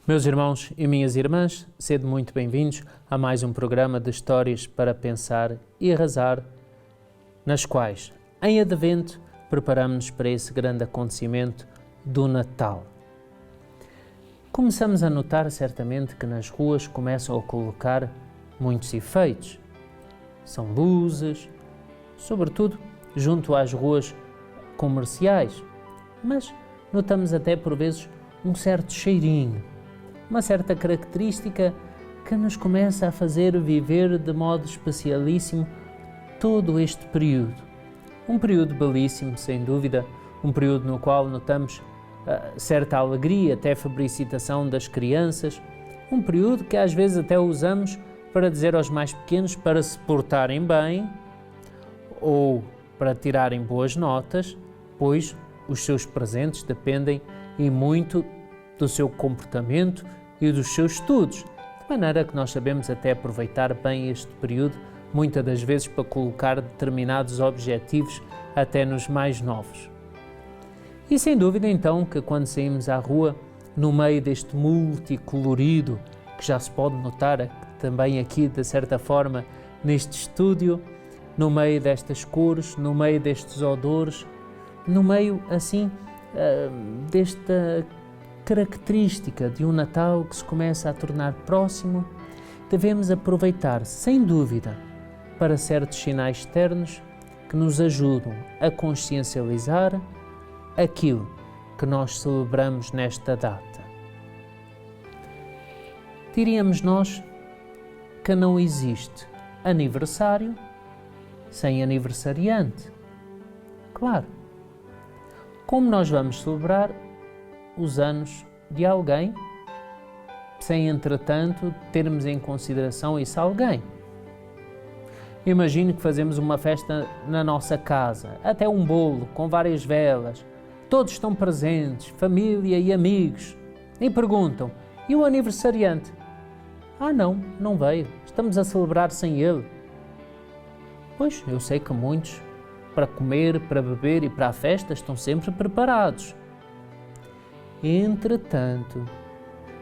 Meus irmãos e minhas irmãs, sede muito bem-vindos a mais um programa de histórias para pensar e rezar, nas quais, em Advento, preparamos-nos para esse grande acontecimento do Natal. Começamos a notar certamente que nas ruas começam a colocar muitos efeitos. São luzes, sobretudo junto às ruas comerciais, mas notamos até por vezes um certo cheirinho, uma certa característica que nos começa a fazer viver de modo especialíssimo todo este período. Um período belíssimo, sem dúvida, um período no qual notamos certa alegria, até felicitação das crianças, um período que às vezes até usamos para dizer aos mais pequenos para se portarem bem ou para tirarem boas notas, pois os seus presentes dependem e muito do seu comportamento e dos seus estudos, de maneira que nós sabemos até aproveitar bem este período, muitas das vezes para colocar determinados objetivos até nos mais novos. E sem dúvida então que quando saímos à rua, no meio deste multicolorido, que já se pode notar também aqui de certa forma neste estúdio, no meio destas cores, no meio destes odores, no meio assim desta característica de um Natal que se começa a tornar próximo, devemos aproveitar, sem dúvida, para certos sinais externos que nos ajudam a consciencializar aquilo que nós celebramos nesta data. Diríamos nós que não existe aniversário sem aniversariante. Claro, como nós vamos celebrar os anos de alguém, sem entretanto termos em consideração esse alguém. Imagine que fazemos uma festa na nossa casa, até um bolo com várias velas, todos estão presentes, família e amigos, e perguntam, e o aniversariante? Ah não veio, estamos a celebrar sem ele. Pois, eu sei que muitos, para comer, para beber e para a festa, estão sempre preparados. Entretanto,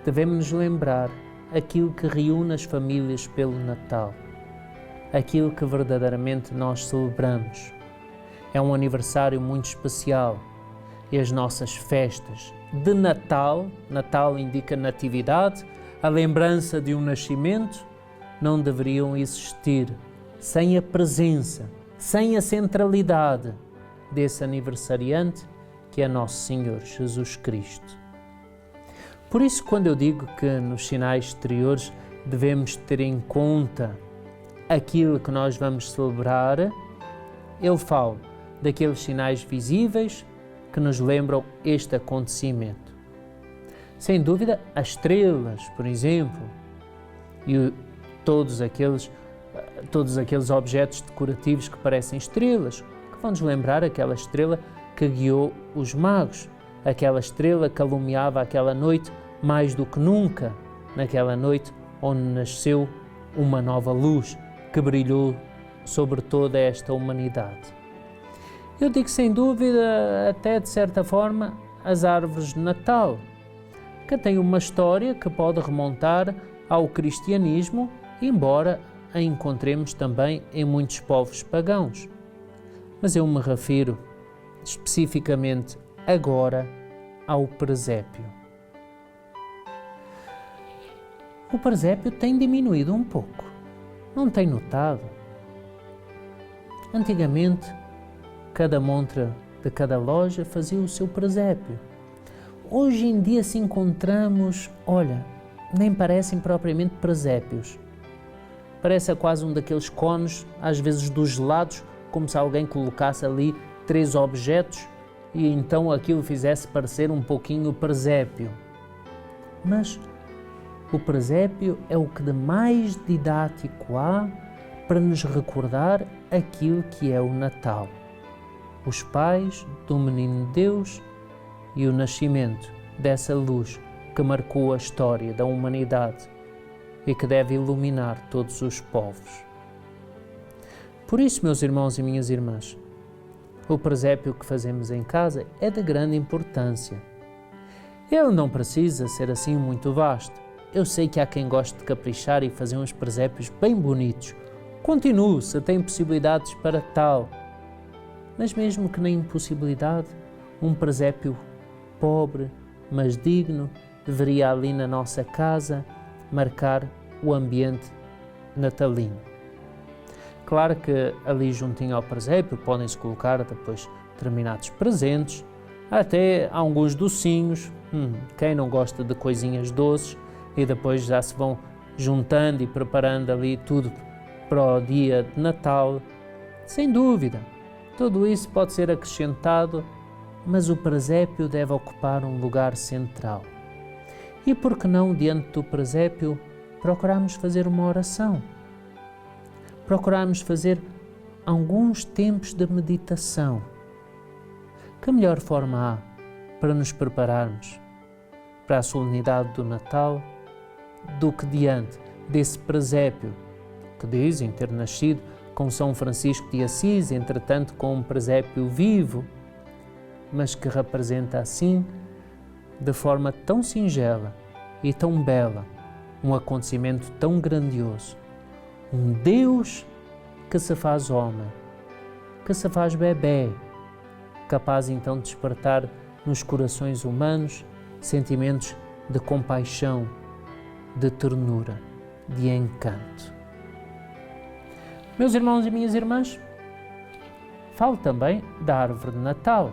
devemos nos lembrar aquilo que reúne as famílias pelo Natal, aquilo que verdadeiramente nós celebramos. É um aniversário muito especial e as nossas festas de Natal, Natal indica natividade, a lembrança de um nascimento, não deveriam existir sem a presença, sem a centralidade desse aniversariante que é Nosso Senhor Jesus Cristo. Por isso, quando eu digo que nos sinais exteriores devemos ter em conta aquilo que nós vamos celebrar, eu falo daqueles sinais visíveis que nos lembram este acontecimento. Sem dúvida, as estrelas, por exemplo, e todos aqueles objetos decorativos que parecem estrelas, que vão nos lembrar aquela estrela que guiou os magos, aquela estrela que alumiava aquela noite mais do que nunca, naquela noite onde nasceu uma nova luz que brilhou sobre toda esta humanidade. Eu digo sem dúvida, até de certa forma, as árvores de Natal, que têm uma história que pode remontar ao cristianismo, embora a encontremos também em muitos povos pagãos. Mas eu me refiro especificamente agora ao presépio. O presépio tem diminuído um pouco, não tem notado? Antigamente, cada montra de cada loja fazia o seu presépio. Hoje em dia, se encontramos, nem parecem propriamente presépios. Parece quase um daqueles cones, às vezes dos gelados, como se alguém colocasse ali 3 objetos e então aquilo fizesse parecer um pouquinho presépio. Mas o presépio é o que de mais didático há para nos recordar aquilo que é o Natal. Os pais do Menino Deus e o nascimento dessa luz que marcou a história da humanidade e que deve iluminar todos os povos. Por isso, meus irmãos e minhas irmãs, o presépio que fazemos em casa é de grande importância. Ele não precisa ser assim muito vasto. Eu sei que há quem goste de caprichar e fazer uns presépios bem bonitos. Continue, se tem possibilidades para tal. Mas mesmo que na impossibilidade, um presépio pobre, mas digno, deveria ali na nossa casa marcar o ambiente natalino. Claro que ali juntinho ao presépio podem-se colocar depois determinados presentes, até alguns docinhos, quem não gosta de coisinhas doces, e depois já se vão juntando e preparando ali tudo para o dia de Natal. Sem dúvida, tudo isso pode ser acrescentado, mas o presépio deve ocupar um lugar central. E por que não, diante do presépio, procurarmos fazer uma oração? Procurarmos fazer alguns tempos de meditação. Que melhor forma há para nos prepararmos para a solenidade do Natal do que diante desse presépio que dizem ter nascido com São Francisco de Assis, entretanto com um presépio vivo, mas que representa assim, de forma tão singela e tão bela, um acontecimento tão grandioso. Um Deus que se faz homem, que se faz bebé, capaz então de despertar nos corações humanos sentimentos de compaixão, de ternura, de encanto. Meus irmãos e minhas irmãs, falo também da árvore de Natal.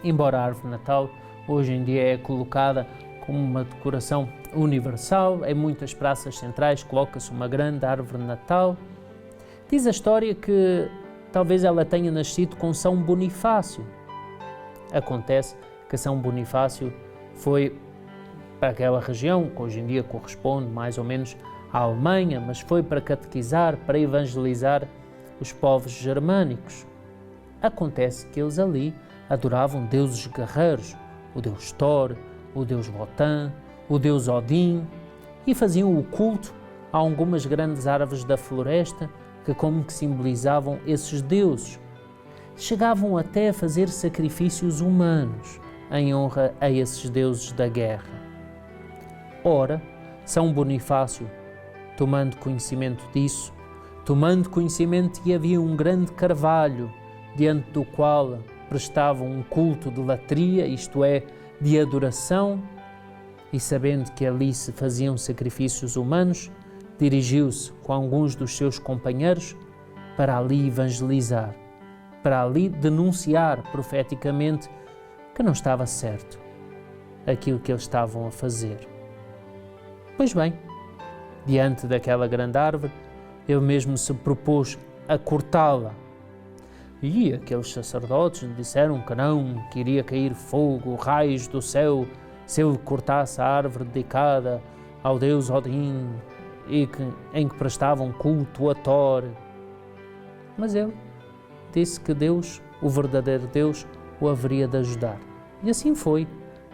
Embora a árvore de Natal hoje em dia é colocada como uma decoração universal, em muitas praças centrais coloca-se uma grande árvore de Natal. Diz a história que talvez ela tenha nascido com São Bonifácio. Acontece que São Bonifácio foi para aquela região, que hoje em dia corresponde mais ou menos à Alemanha, mas foi para catequizar, para evangelizar os povos germânicos. Acontece que eles ali adoravam deuses guerreiros, o deus Thor, o deus Wotan, o deus Odin, e faziam o culto a algumas grandes árvores da floresta que como que simbolizavam esses deuses. Chegavam até a fazer sacrifícios humanos em honra a esses deuses da guerra. Ora, São Bonifácio, tomando conhecimento disso, tomando conhecimento que havia um grande carvalho diante do qual prestavam um culto de latria, isto é, de adoração, e sabendo que ali se faziam sacrifícios humanos, dirigiu-se com alguns dos seus companheiros para ali evangelizar, para ali denunciar profeticamente que não estava certo aquilo que eles estavam a fazer. Pois bem, diante daquela grande árvore, ele mesmo se propôs a cortá-la. E aqueles sacerdotes lhe disseram que não, que iria cair fogo, raios do céu, se ele cortasse a árvore dedicada ao deus Odin e em que prestavam culto a Thor. Mas ele disse que Deus, o verdadeiro Deus, o haveria de ajudar. E assim foi.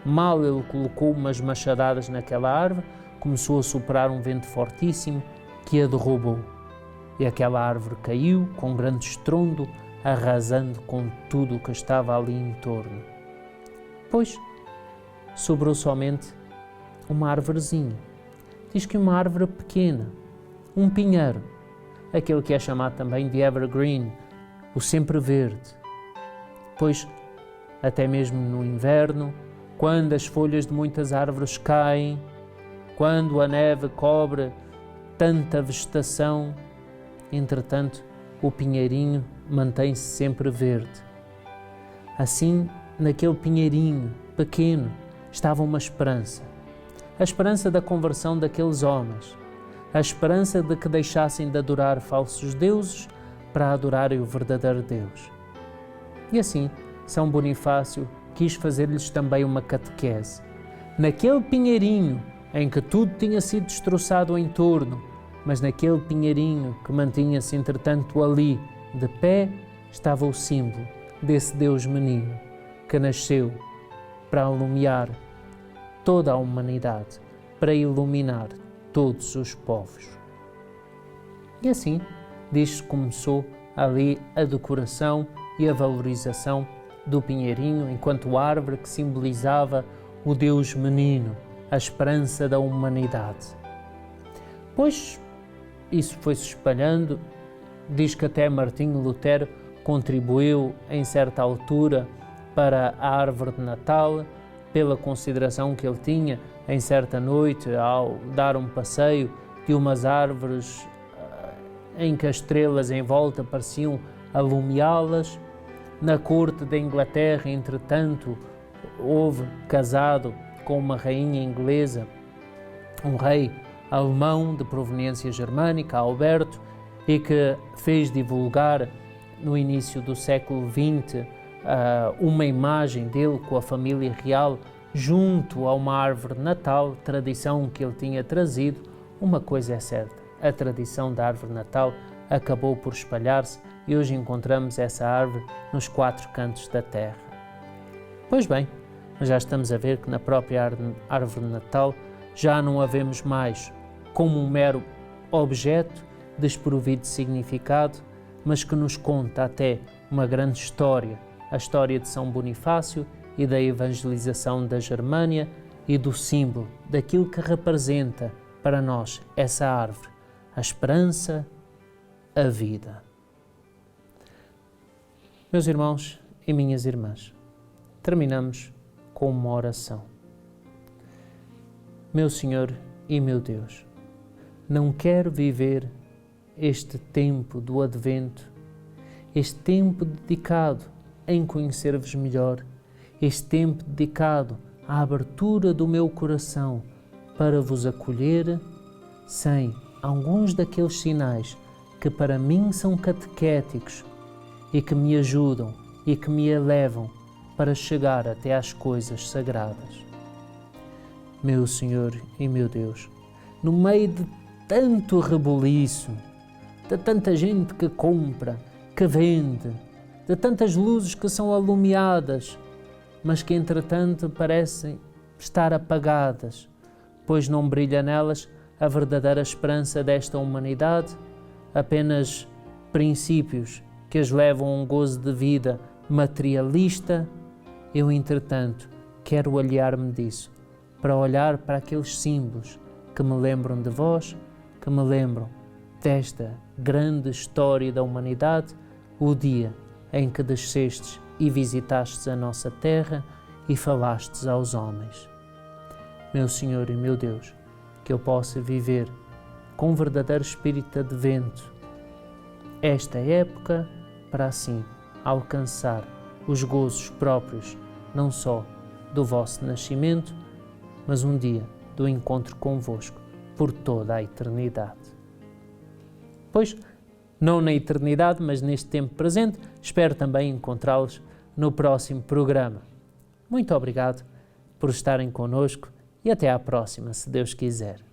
Mal ele colocou umas machadadas naquela árvore, começou a soprar um vento fortíssimo que a derrubou. E aquela árvore caiu com grande estrondo, arrasando com tudo o que estava ali em torno. Pois sobrou somente uma árvorezinha. Diz que uma árvore pequena, um pinheiro, aquele que é chamado também de evergreen, o sempre verde. Pois até mesmo no inverno, quando as folhas de muitas árvores caem, quando a neve cobre tanta vegetação, entretanto, o pinheirinho mantém-se sempre verde. Assim, naquele pinheirinho pequeno, estava uma esperança. A esperança da conversão daqueles homens. A esperança de que deixassem de adorar falsos deuses para adorarem o verdadeiro Deus. E assim, São Bonifácio quis fazer-lhes também uma catequese. Naquele pinheirinho em que tudo tinha sido destroçado em torno, mas naquele pinheirinho que mantinha-se entretanto ali, de pé, estava o símbolo desse Deus menino que nasceu para alumiar toda a humanidade, para iluminar todos os povos. E assim, diz-se, começou ali a decoração e a valorização do pinheirinho enquanto árvore que simbolizava o Deus menino, a esperança da humanidade. Pois isso foi-se espalhando, diz que até Martinho Lutero contribuiu em certa altura para a árvore de Natal, pela consideração que ele tinha em certa noite ao dar um passeio de umas árvores em que as estrelas em volta pareciam alumiá-las. Na corte da Inglaterra, entretanto, houve casado com uma rainha inglesa, um rei alemão de proveniência germânica, Alberto, e que fez divulgar no início do século XX uma imagem dele com a família real junto a uma árvore de Natal, tradição que ele tinha trazido. Uma coisa é certa, a tradição da árvore de Natal acabou por espalhar-se e hoje encontramos essa árvore nos 4 cantos da terra. Pois bem, mas já estamos a ver que na própria árvore de Natal já não a vemos mais como um mero objeto desprovido de significado, mas que nos conta até uma grande história, a história de São Bonifácio e da evangelização da Germânia e do símbolo daquilo que representa para nós essa árvore, a esperança, a vida. Meus irmãos e minhas irmãs, terminamos com uma oração. Meu Senhor e meu Deus, não quero viver este tempo do Advento, este tempo dedicado em conhecer-vos melhor, este tempo dedicado à abertura do meu coração para vos acolher, sem alguns daqueles sinais que para mim são catequéticos e que me ajudam e que me elevam para chegar até às coisas sagradas. Meu Senhor e meu Deus, no meio de tanto rebuliço, de tanta gente que compra, que vende, de tantas luzes que são alumiadas, mas que entretanto parecem estar apagadas, pois não brilha nelas a verdadeira esperança desta humanidade, apenas princípios que as levam a um gozo de vida materialista. Eu, entretanto, quero aliar-me disso, para olhar para aqueles símbolos que me lembram de vós, que me lembram desta grande história da humanidade, o dia em que descestes e visitastes a nossa terra e falastes aos homens. Meu Senhor e meu Deus, que eu possa viver com verdadeiro espírito advento esta época, para assim alcançar os gozos próprios, não só do vosso nascimento, mas um dia do encontro convosco por toda a eternidade. Pois, não na eternidade, mas neste tempo presente, espero também encontrá-los no próximo programa. Muito obrigado por estarem connosco e até à próxima, se Deus quiser.